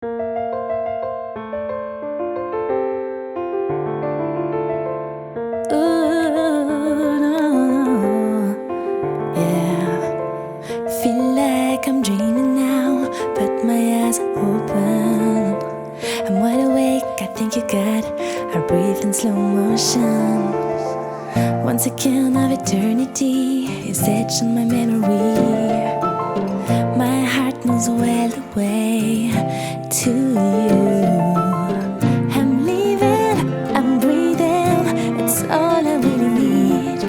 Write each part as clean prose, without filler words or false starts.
Feel like I'm dreaming now, but my eyes are open. I'm wide awake, I think you got I breathe in slow motion. Once again of eternity is etched on my memory. My heart knows well the way to you. I'm living, I'm breathing, it's all I really need.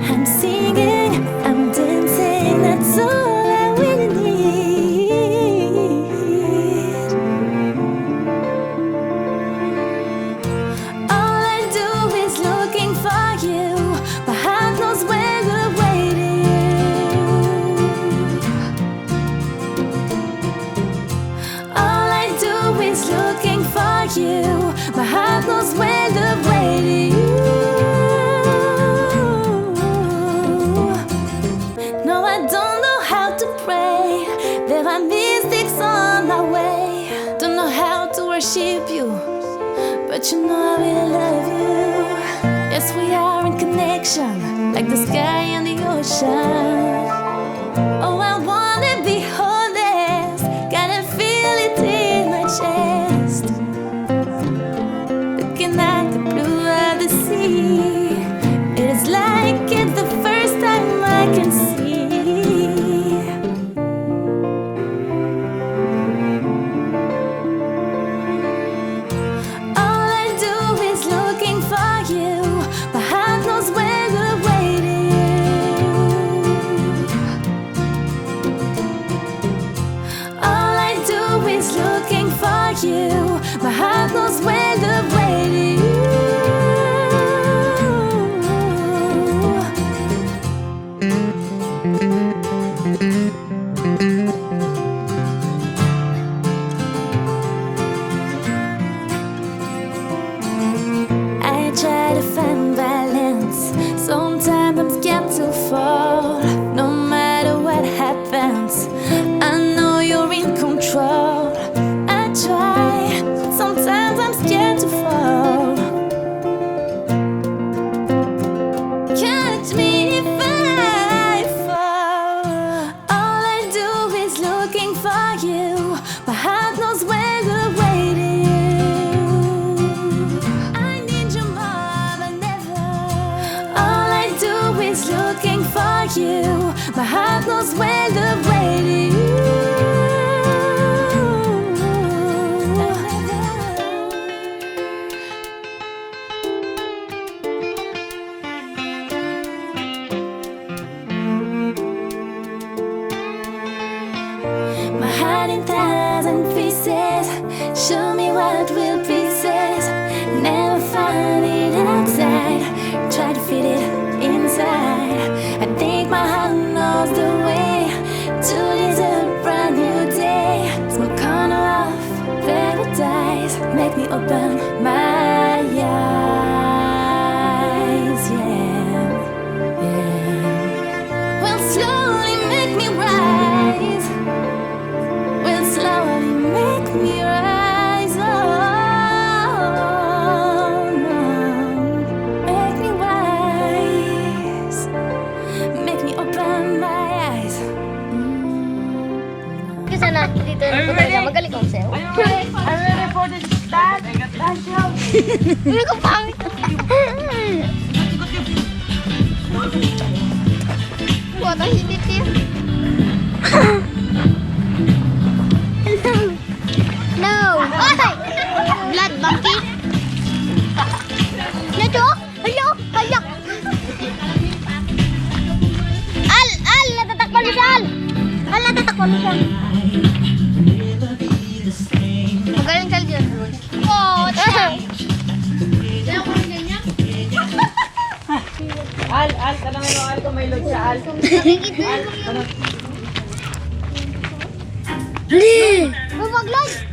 I'm singing, I'm dancing, that's all I really need. All I do is looking for you. My heart knows where to wait All I do is looking for you. My heart knows where to wait No, I don't know how to pray. There are mystics on my way. Don't know how to worship you, but you know I really love you. Yes, we are in connection, like the sky and the ocean. Oh, I wanna be honest, gotta feel it in my chest. Looking at the blue of the sea, it is like it's the first time I can see. All I do is looking for you. My heart knows where to wait All I do is looking for you. My heart knows where to wait I try to find balance. Sometimes I'm scared to fall. No matter what happens, I know you're in control. I try, but sometimes I'm scared to fall. Catch me if I fall. All I do is looking for you. My heart knows where to wait I need you more than ever. All I do is looking for you. My heart knows where to wait My heart in thousand pieces. Show me what will pieces. Never find it outside. Try to fit it inside. I think my heart knows the way to this a brand new day. Small corner of paradise. Make me open my eyes. Yeah. Will slowly make me rise. Will slowly make me rise. Oh, no. Make me wise. Make me open my eyes. Kasi na, dito na talaga magaling kong sayo. I'm ready for the dance. Hindi ko pangit. Buat ang hitit yun. No! Ay! Blood monkey? Nacho? Hello? Hayak! Al! Natatakpan mo siya, Al! Al, natatakpan mo siya. Magaling siya dyan. Oh, Al, tanongin mo Al kung may load siya, Al. Mag-vlog!